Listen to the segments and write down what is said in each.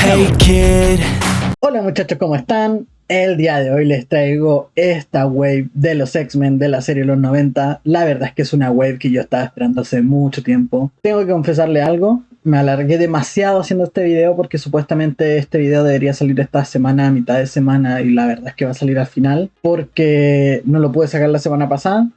Hey kid. Hola muchachos, ¿cómo están? El día de hoy les traigo esta wave de los X-Men de la serie de los 90. La verdad es que es una wave que yo estaba esperando hace mucho tiempo. Tengo que confesarle algo, me alargué demasiado haciendo este video porque supuestamente este video debería salir esta semana, a mitad de semana, y la verdad es que va a salir al final porque no lo pude sacar la semana pasada,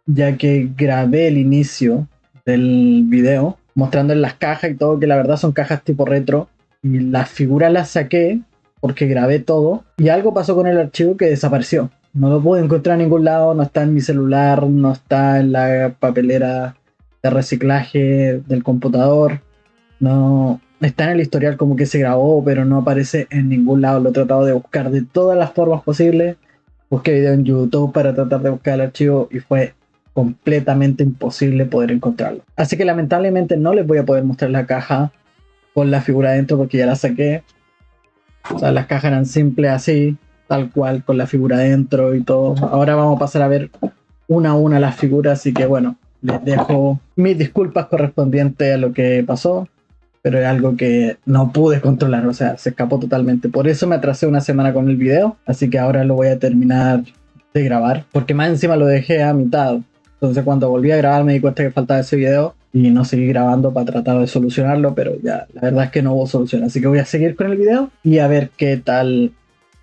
ya que grabé el inicio del video mostrando en las cajas y todo, que la verdad son cajas tipo retro, y las figuras las saqué porque grabé todo y algo pasó con el archivo que desapareció. No lo pude encontrar en ningún lado, no está en mi celular, no está en la papelera de reciclaje del computador, no está en el historial como que se grabó, pero no aparece en ningún lado. Lo he tratado de buscar de todas las formas posibles. Busqué video en YouTube para tratar de buscar el archivo y fue completamente imposible poder encontrarlo. Así que lamentablemente no les voy a poder mostrar la caja con la figura adentro porque ya la saqué. O sea, las cajas eran simples así, tal cual, con la figura adentro y todo. Ahora vamos a pasar a ver una a una las figuras, así que bueno, les dejo mis disculpas correspondientes a lo que pasó, pero es algo que no pude controlar, o sea, se escapó totalmente. Por eso me atrasé una semana con el video, así que ahora lo voy a terminar de grabar, porque más encima lo dejé a mitad. Entonces cuando volví a grabar me di cuenta que faltaba ese video y no seguí grabando para tratar de solucionarlo, pero ya la verdad es que no hubo solución, así que voy a seguir con el video y a ver qué tal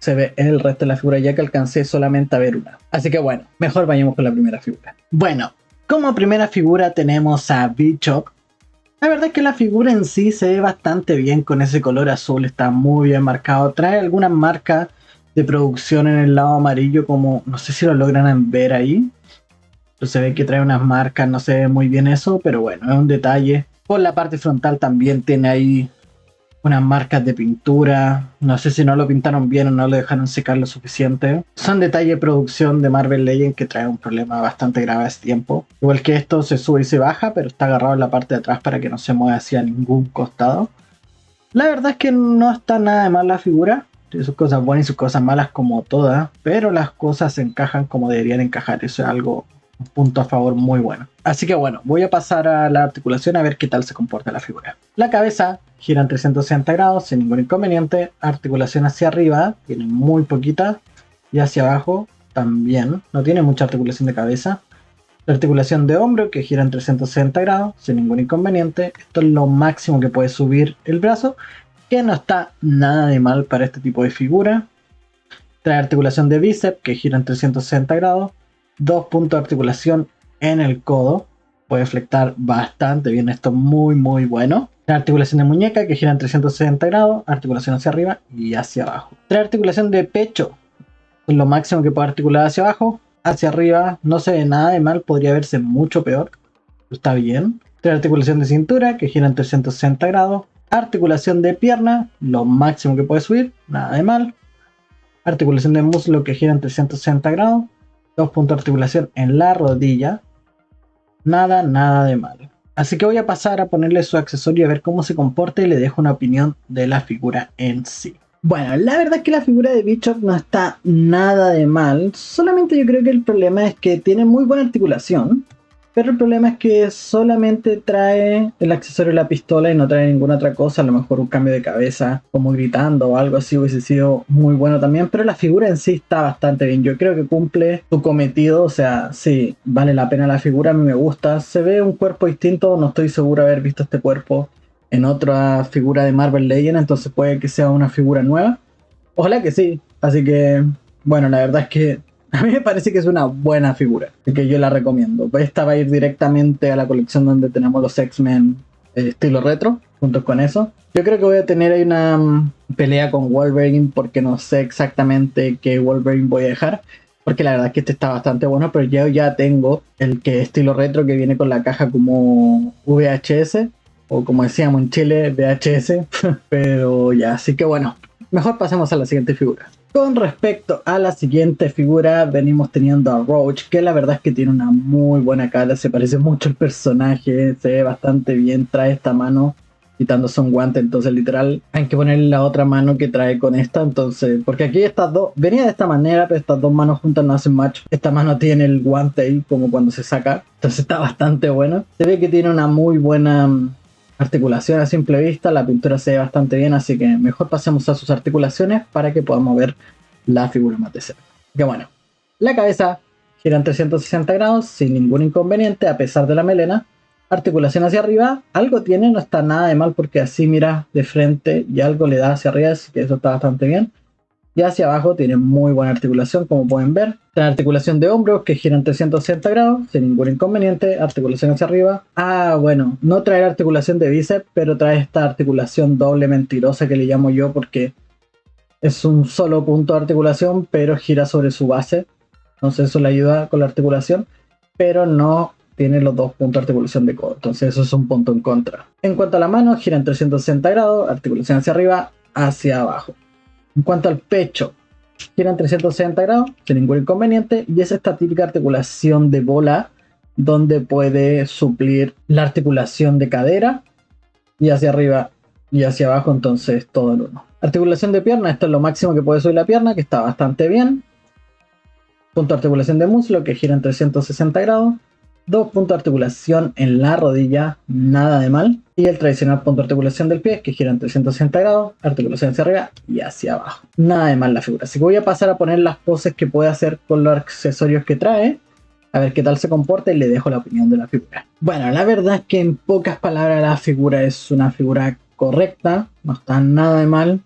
se ve el resto de la figura, ya que alcancé solamente a ver una. Así que bueno, mejor vayamos con la primera figura. Bueno, como primera figura tenemos a Bishop. La verdad es que la figura en sí se ve bastante bien con ese color azul, está muy bien marcado. Trae algunas marcas de producción en el lado amarillo, como no sé si lo logran ver ahí. Se ve que trae unas marcas, no se ve muy bien eso, pero bueno, es un detalle. Por la parte frontal también tiene ahí unas marcas de pintura. No sé si no lo pintaron bien o no lo dejaron secar lo suficiente. Son detalles de producción de Marvel Legends que trae un problema bastante grave hace tiempo. Igual que esto se sube y se baja, pero está agarrado en la parte de atrás para que no se mueva hacia ningún costado. La verdad es que no está nada de mal la figura. Tiene sus cosas buenas y sus cosas malas como todas, pero las cosas se encajan como deberían encajar. Eso es algo, un punto a favor muy bueno. Así que bueno, voy a pasar a la articulación a ver qué tal se comporta la figura. La cabeza gira en 360 grados sin ningún inconveniente. Articulación hacia arriba, tiene muy poquita. Y hacia abajo también, no tiene mucha articulación de cabeza. La articulación de hombro que gira en 360 grados sin ningún inconveniente. Esto es lo máximo que puede subir el brazo, que no está nada de mal para este tipo de figura. Trae articulación de bíceps que gira en 360 grados. 2 puntos de articulación en el codo. Puede flectar bastante bien, esto es muy bueno. La articulación de muñeca que gira en 360 grados, articulación hacia arriba y hacia abajo. Trae articulación de pecho, es lo máximo que puede articular hacia abajo. Hacia arriba no se ve nada de mal, podría verse mucho peor, está bien. Trae articulación de cintura que gira en 360 grados. Articulación de pierna, lo máximo que puede subir, nada de mal. Articulación de muslo que gira en 360 grados. 2 puntos de articulación en la rodilla. Nada de mal. Así que voy a pasar a ponerle su accesorio a ver cómo se comporta y le dejo una opinión de la figura en sí. Bueno, la verdad es que la figura de Bishop no está nada de mal. Solamente yo creo que el problema es que tiene muy buena articulación. Pero el problema es que solamente trae el accesorio de la pistola y no trae ninguna otra cosa. A lo mejor un cambio de cabeza, como gritando o algo así, hubiese sido muy bueno también. Pero la figura en sí está bastante bien. Yo creo que cumple su cometido. O sea, sí, vale la pena la figura. A mí me gusta. Se ve un cuerpo distinto. No estoy seguro de haber visto este cuerpo en otra figura de Marvel Legends. Entonces puede que sea una figura nueva. Ojalá que sí. Así que, bueno, la verdad es que a mí me parece que es una buena figura, así que yo la recomiendo. Esta va a ir directamente a la colección donde tenemos los X-Men estilo retro, junto con eso. Yo creo que voy a tener ahí una pelea con Wolverine, porque no sé exactamente qué Wolverine voy a dejar. Porque la verdad es que este está bastante bueno, pero yo ya tengo el que estilo retro, que viene con la caja como VHS, o como decíamos en Chile, VHS. Pero ya, así que bueno, mejor pasemos a la siguiente figura. Con respecto a la siguiente figura, venimos teniendo a Roach, que la verdad es que tiene una muy buena cara, se parece mucho al personaje, se ve bastante bien, trae esta mano quitándose un guante, entonces literal hay que ponerle la otra mano que trae con esta, entonces, porque aquí estas dos, venía de esta manera, pero estas dos manos juntas no hacen match. Esta mano tiene el guante ahí como cuando se saca, entonces está bastante bueno. Se ve que tiene una muy buena articulación a simple vista, la pintura se ve bastante bien, así que mejor pasemos a sus articulaciones para que podamos ver la figura más de cerca. Que bueno, la cabeza gira en 360 grados sin ningún inconveniente a pesar de la melena. Articulación hacia arriba, algo tiene, no está nada de mal porque así mira de frente y algo le da hacia arriba, así que eso está bastante bien. Y hacia abajo tiene muy buena articulación, como pueden ver. La articulación de hombros que gira en 360 grados, sin ningún inconveniente. Articulación hacia arriba. Bueno, no trae articulación de bíceps, pero trae esta articulación doble mentirosa que le llamo yo porque es un solo punto de articulación, pero gira sobre su base. Entonces eso le ayuda con la articulación, pero no tiene los dos puntos de articulación de codo. Entonces eso es un punto en contra. En cuanto a la mano, gira en 360 grados, articulación hacia arriba, hacia abajo. En cuanto al pecho, gira en 360 grados, sin ningún inconveniente, y es esta típica articulación de bola donde puede suplir la articulación de cadera y hacia arriba y hacia abajo, entonces todo en uno. Articulación de pierna, esto es lo máximo que puede subir la pierna, que está bastante bien. Punto de articulación de muslo, que gira en 360 grados. 2 puntos de articulación en la rodilla, nada de mal. Y el tradicional punto de articulación del pie, que gira en 360 grados, articulación hacia arriba y hacia abajo. Nada de mal la figura. Así que voy a pasar a poner las poses que puede hacer con los accesorios que trae. A ver qué tal se comporta y le dejo la opinión de la figura. Bueno, la verdad es que en pocas palabras la figura es una figura correcta, no está nada de mal.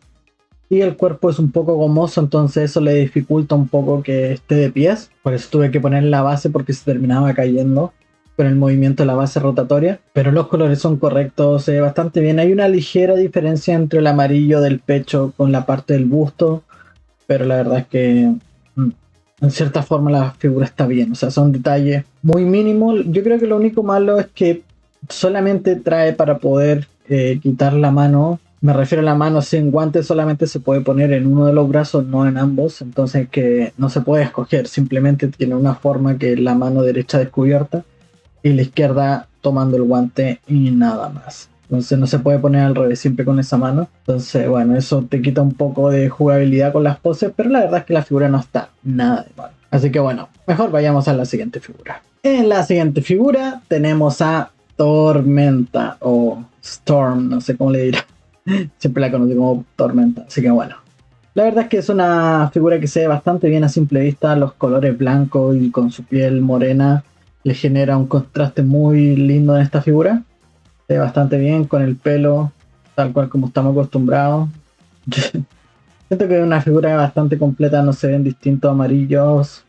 Y el cuerpo es un poco gomoso, entonces eso le dificulta un poco que esté de pies. Por eso tuve que poner la base porque se terminaba cayendo con el movimiento de la base rotatoria. Pero los colores son correctos, se ve bastante bien. Hay una ligera diferencia entre el amarillo del pecho con la parte del busto. Pero la verdad es que en cierta forma la figura está bien. O sea, son detalles muy mínimos. Yo creo que lo único malo es que solamente trae para poder quitar la mano. Me refiero a la mano sin guantes, solamente se puede poner en uno de los brazos, no en ambos. Entonces que no se puede escoger, simplemente tiene una forma que es la mano derecha descubierta y la izquierda tomando el guante y nada más. Entonces no se puede poner al revés, siempre con esa mano. Entonces bueno, eso te quita un poco de jugabilidad con las poses, pero la verdad es que la figura no está nada de mal. Así que bueno, mejor vayamos a la siguiente figura. En la siguiente figura tenemos a Tormenta o Storm, no sé cómo le dirá. Siempre la conocí como Tormenta, así que bueno. La verdad es que es una figura que se ve bastante bien a simple vista. Los colores blancos y con su piel morena le genera un contraste muy lindo en esta figura. Se ve bastante bien con el pelo, tal cual como estamos acostumbrados. Siento que es una figura bastante completa, no se ven distintos amarillos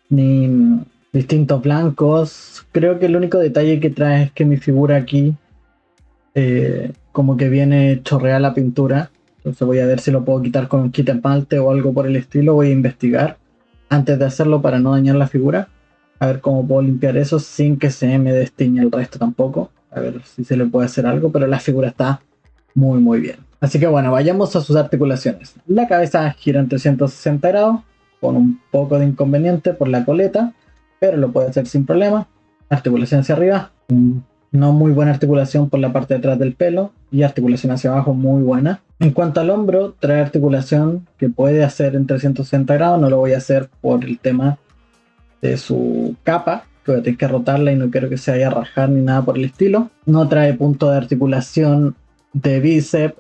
ni distintos blancos. Creo que el único detalle que trae es que mi figura aquí como que viene chorreada la pintura. Entonces voy a ver si lo puedo quitar con un kit esmalte o algo por el estilo. Voy a investigar antes de hacerlo para no dañar la figura. A ver cómo puedo limpiar eso sin que se me destiñe el resto tampoco. A ver si se le puede hacer algo, pero la figura está muy bien. Así que bueno, vayamos a sus articulaciones. La cabeza gira en 360 grados con un poco de inconveniente por la coleta, pero lo puede hacer sin problema. Articulación hacia arriba, no muy buena articulación por la parte de atrás del pelo y articulación hacia abajo muy buena. En cuanto al hombro, trae articulación que puede hacer en 360 grados, no lo voy a hacer por el tema de su capa, que voy a tener que rotarla y no quiero que se vaya a rajar ni nada por el estilo. No trae punto de articulación de bíceps,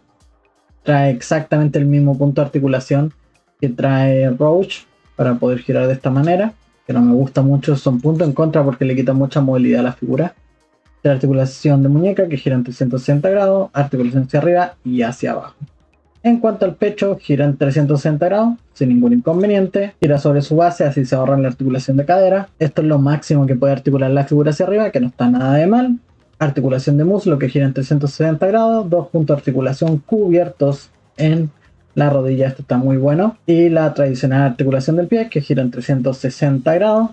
trae exactamente el mismo punto de articulación que trae Roach para poder girar de esta manera, que no me gusta mucho, son puntos en contra porque le quitan mucha movilidad a la figura. De articulación de muñeca que gira en 360 grados, articulación hacia arriba y hacia abajo. En cuanto al pecho, gira en 360 grados, sin ningún inconveniente. Gira sobre su base, así se ahorra la articulación de cadera. Esto es lo máximo que puede articular la figura hacia arriba, que no está nada de mal. Articulación de muslo que gira en 360 grados, 2 puntos de articulación cubiertos en la rodilla, esto está muy bueno. Y la tradicional articulación del pie que gira en 360 grados.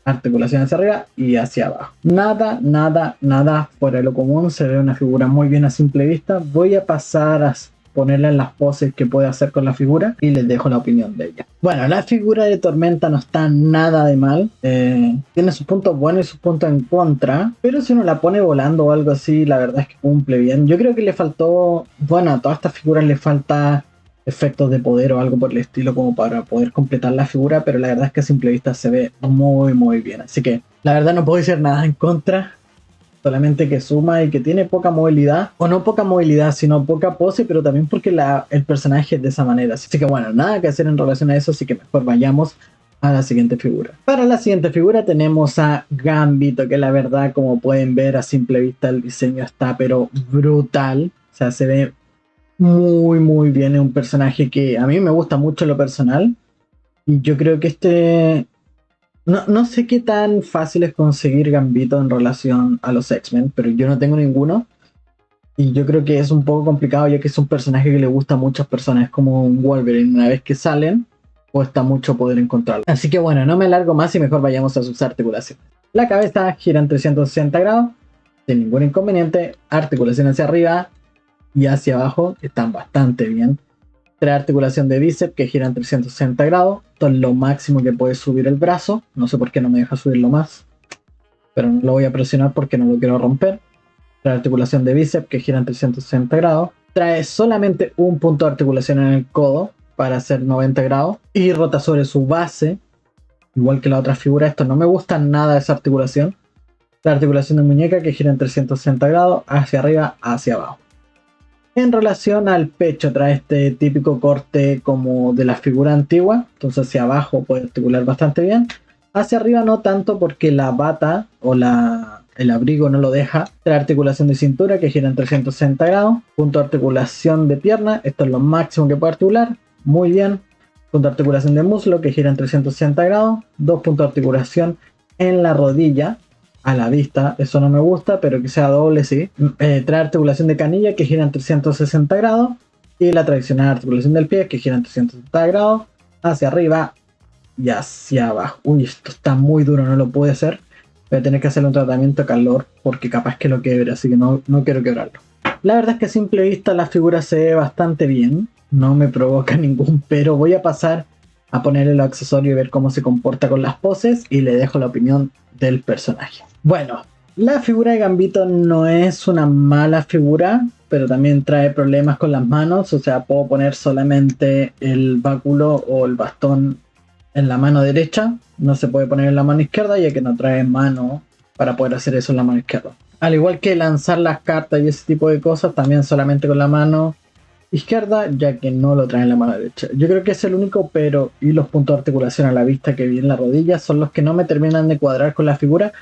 Articulación hacia arriba y hacia abajo. Nada fuera de lo común. Se ve una figura muy bien a simple vista. Voy a pasar a ponerla en las poses que puede hacer con la figura y les dejo la opinión de ella. Bueno, la figura de Tormenta no está nada de mal. Tiene sus puntos buenos y sus puntos en contra, pero si uno la pone volando o algo así, la verdad es que cumple bien. Yo creo que le faltó, bueno, a todas estas figuras le falta efectos de poder o algo por el estilo como para poder completar la figura, pero la verdad es que a simple vista se ve muy bien, así que la verdad no puedo decir nada en contra. solamente que suma y que tiene poca movilidad, o no poca movilidad, sino poca pose, pero también porque el personaje es de esa manera. Así que bueno, nada que hacer en relación a eso, así que mejor vayamos a la siguiente figura. Para la siguiente figura tenemos a Gambito, que la verdad, como pueden ver a simple vista, el diseño está pero brutal. O sea, se ve muy bien. Es un personaje que a mí me gusta mucho en lo personal. Y yo creo que no sé qué tan fácil es conseguir Gambito en relación a los X-Men, pero yo no tengo ninguno. Y yo creo que es un poco complicado, ya que es un personaje que le gusta a muchas personas. Es como un Wolverine, una vez que salen, cuesta mucho poder encontrarlo. Así que bueno, no me alargo más y mejor vayamos a sus articulaciones. La cabeza gira en 360 grados, sin ningún inconveniente. Articulación hacia arriba y hacia abajo están bastante bien. Trae articulación de bíceps que gira en 360 grados. Esto es lo máximo que puede subir el brazo. No sé por qué no me deja subirlo más, pero no lo voy a presionar porque no lo quiero romper. Trae articulación de bíceps que gira en 360 grados. Trae solamente un punto de articulación en el codo para hacer 90 grados y rota sobre su base, igual que la otra figura. Esto no me gusta nada, esa articulación. La articulación de muñeca que gira en 360 grados hacia arriba, hacia abajo. En relación al pecho, trae este típico corte como de la figura antigua, entonces hacia abajo puede articular bastante bien. Hacia arriba no tanto porque la bata o el abrigo no lo deja. Trae articulación de cintura que gira en 360 grados. Punto de articulación de pierna, esto es lo máximo que puede articular. Muy bien. Punto de articulación de muslo que gira en 360 grados. Dos puntos de articulación en la rodilla a la vista, eso no me gusta, pero que sea doble sí. Trae articulación de canilla que gira en 360 grados. Y la tradicional articulación del pie que gira en 360 grados hacia arriba y hacia abajo. Uy, esto está muy duro, no lo pude hacer. Voy a tener que hacerle un tratamiento de calor porque capaz que lo quiebre, así que no quiero quebrarlo. La verdad es que a simple vista la figura se ve bastante bien, no me provoca ningún pero. Voy a pasar a ponerle los accesorios y ver cómo se comporta con las poses y le dejo la opinión del personaje. Bueno, la figura de Gambito no es una mala figura, pero también trae problemas con las manos. O sea, puedo poner solamente el báculo o el bastón en la mano derecha, no se puede poner en la mano izquierda, ya que no trae mano para poder hacer eso en la mano izquierda. Al igual que lanzar las cartas y ese tipo de cosas, también solamente con la mano izquierda, ya que no lo trae en la mano derecha. Yo creo que es el único pero, y los puntos de articulación a la vista que vi en la rodilla son los que no me terminan de cuadrar con la figura.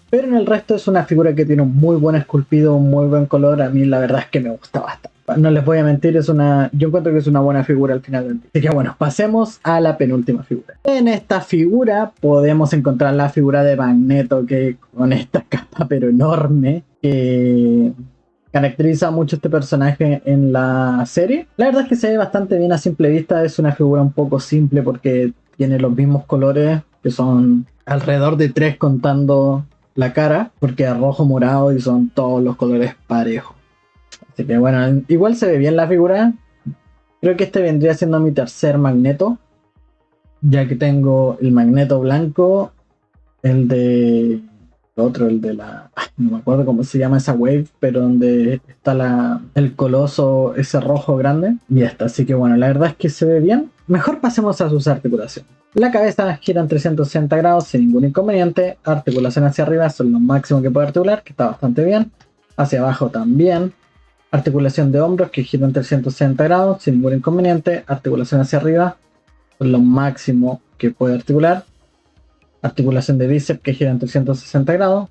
Pero en el resto es una figura que tiene un muy buen esculpido, un muy buen color. A mí la verdad es que me gusta bastante. No les voy a mentir, yo encuentro que es una buena figura al final del día. Así que bueno, pasemos a la penúltima figura. En esta figura podemos encontrar la figura de Magneto, que con esta capa pero enorme, que caracteriza mucho este personaje en la serie. La verdad es que se ve bastante bien a simple vista. Es una figura un poco simple porque tiene los mismos colores, que son alrededor de 3 contando la cara, porque es rojo, morado y son todos los colores parejos. Así que bueno, igual se ve bien la figura. Creo que este vendría siendo mi tercer Magneto, ya que tengo el Magneto blanco, el de el de la, no me acuerdo cómo se llama esa wave, pero donde está el coloso ese rojo grande, y esta. Así que bueno, la verdad es que se ve bien. Mejor pasemos a sus articulaciones. La cabeza gira en 360 grados sin ningún inconveniente. Articulación hacia arriba son lo máximo que puede articular, que está bastante bien. Hacia abajo también. Articulación de hombros que gira en 360 grados sin ningún inconveniente. Articulación hacia arriba son lo máximo que puede articular. Articulación de bíceps que gira en 360 grados.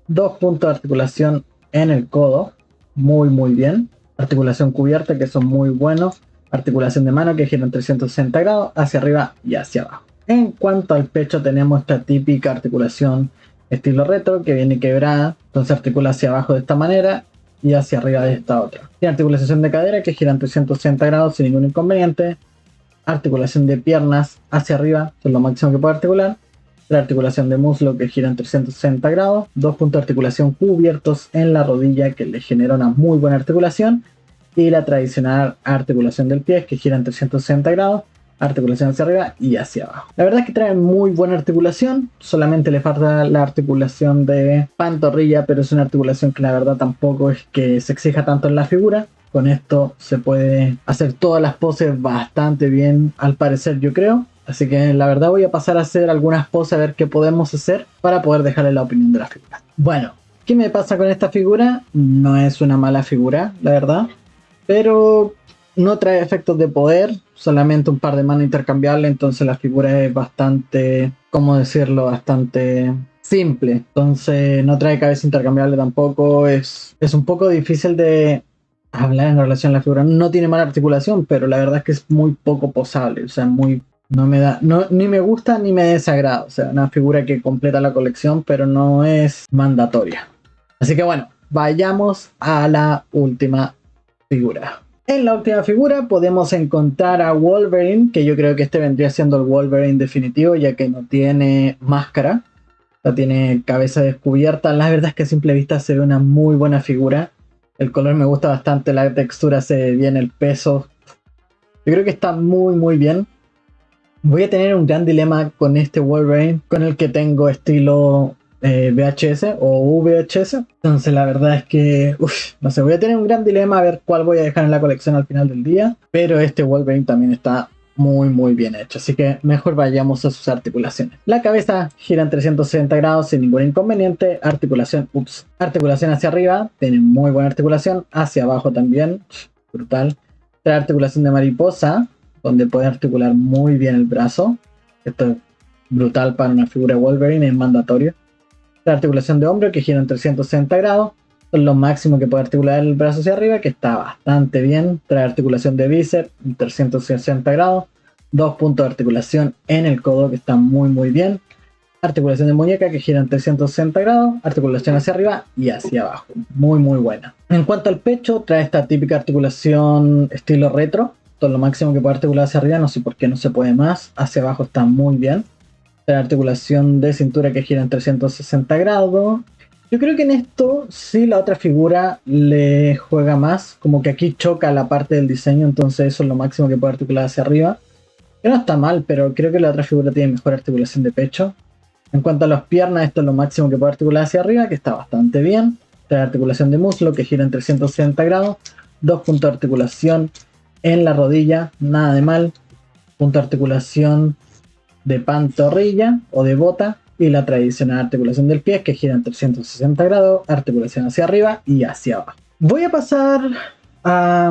Dos puntos de articulación en el codo, muy bien. Articulación cubierta, que son muy buenos. Articulación de mano que gira en 360 grados hacia arriba y hacia abajo. En cuanto al pecho, tenemos esta típica articulación estilo retro que viene quebrada, entonces articula hacia abajo de esta manera y hacia arriba de esta otra. Tiene articulación de cadera que gira en 360 grados sin ningún inconveniente. Articulación de piernas hacia arriba, es lo máximo que puede articular. La articulación de muslo que gira en 360 grados. Dos puntos de articulación cubiertos en la rodilla que le genera una muy buena articulación. Y la tradicional articulación del pie que gira en 360 grados. Articulación hacia arriba y hacia abajo. La verdad es que trae muy buena articulación. Solamente le falta la articulación de pantorrilla, pero es una articulación que la verdad tampoco es que se exija tanto en la figura. Con esto se puede hacer todas las poses bastante bien, al parecer, yo creo. Así que la verdad voy a pasar a hacer algunas poses a ver qué podemos hacer para poder dejarle la opinión de la figura. Bueno, ¿Qué me pasa con esta figura? No es una mala figura, la verdad, pero no trae efectos de poder, solamente un par de manos intercambiables, entonces la figura es bastante, ¿cómo decirlo? Bastante simple. Entonces no trae cabeza intercambiable tampoco, es un poco difícil de hablar en relación a la figura. No tiene mala articulación, pero la verdad es que es muy poco posable, o sea, muy... No me da, no, ni me gusta ni me desagrada, o sea, una figura que completa la colección, pero no es mandatoria. Así que bueno, vayamos a la última figura. En la última figura podemos encontrar a Wolverine, que yo creo que este vendría siendo el Wolverine definitivo, ya que no tiene máscara, no tiene cabeza descubierta. La verdad es que a simple vista se ve una muy buena figura. El color me gusta bastante, la textura se ve bien, el peso. Yo creo que está muy bien. Voy a tener un gran dilema con este Wolverine, con el que tengo estilo VHS o VHS. Entonces la verdad es que, no sé, voy a tener un gran dilema a ver cuál voy a dejar en la colección al final del día. Pero este Wolverine también está muy bien hecho, así que mejor vayamos a sus articulaciones. La cabeza gira en 360 grados sin ningún inconveniente. Articulación hacia arriba, tiene muy buena articulación. Hacia abajo también, brutal. La articulación de mariposa, donde puede articular muy bien el brazo. Esto es brutal para una figura de Wolverine, es mandatorio. La articulación de hombro, que gira en 360 grados, es lo máximo que puede articular el brazo hacia arriba, que está bastante bien. Trae articulación de bíceps en 360 grados. 2 puntos de articulación en el codo, que está muy bien. Articulación de muñeca, que gira en 360 grados. Articulación hacia arriba y hacia abajo, muy buena. En cuanto al pecho, trae esta típica articulación estilo retro. Todo lo máximo que puede articular hacia arriba, no sé por qué no se puede más. Hacia abajo está muy bien. La articulación de cintura, que gira en 360 grados. Yo creo que en esto sí la otra figura le juega más, como que aquí choca la parte del diseño, entonces eso es lo máximo que puede articular hacia arriba. Que no está mal, pero creo que la otra figura tiene mejor articulación de pecho. En cuanto a las piernas, esto es lo máximo que puede articular hacia arriba, que está bastante bien. La articulación de muslo, que gira en 360 grados. 2 puntos de articulación en la rodilla, nada de mal. Punto de articulación de pantorrilla o de bota. Y la tradicional articulación del pie, que gira en 360 grados. Articulación hacia arriba y hacia abajo. Voy a pasar a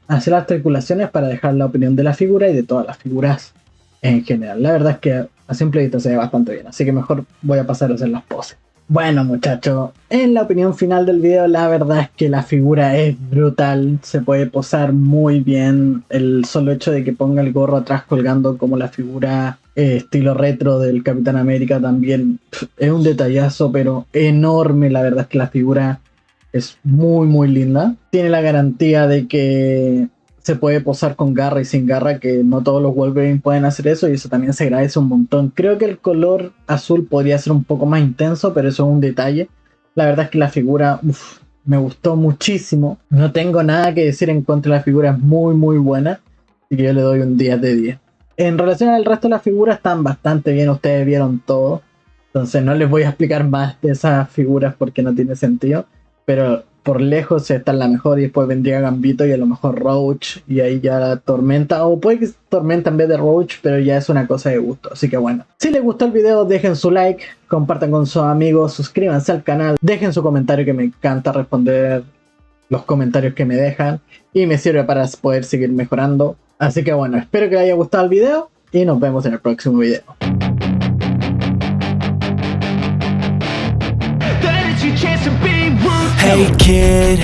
hacer las articulaciones para dejar la opinión de la figura y de todas las figuras en general. La verdad es que a simple vista se ve bastante bien, así que mejor voy a pasar a hacer las poses. Bueno, muchachos, en la opinión final del video, la verdad es que la figura es brutal, se puede posar muy bien. El solo hecho de que ponga el gorro atrás colgando como la figura estilo retro del Capitán América también es un detallazo, pero enorme. La verdad es que la figura es muy linda. Tiene la garantía de que se puede posar con garra y sin garra, que no todos los Wolverine pueden hacer eso, y eso también se agradece un montón. Creo que el color azul podría ser un poco más intenso, pero eso es un detalle. La verdad es que la figura me gustó muchísimo. No tengo nada que decir en contra de la figura, es muy buena, y que yo le doy un 10 de 10. En relación al resto de las figuras, están bastante bien, ustedes vieron todo, entonces no les voy a explicar más de esas figuras porque no tiene sentido. Pero por lejos esta es la mejor, y después vendría Gambito y a lo mejor Roach, y ahí ya Tormenta, o puede que Tormenta en vez de Roach, pero ya es una cosa de gusto. Así que bueno, si les gustó el video dejen su like, compartan con sus amigos, suscríbanse al canal, dejen su comentario, que me encanta responder los comentarios que me dejan y me sirve para poder seguir mejorando. Así que bueno, espero que les haya gustado el video y nos vemos en el próximo video. Hey kid,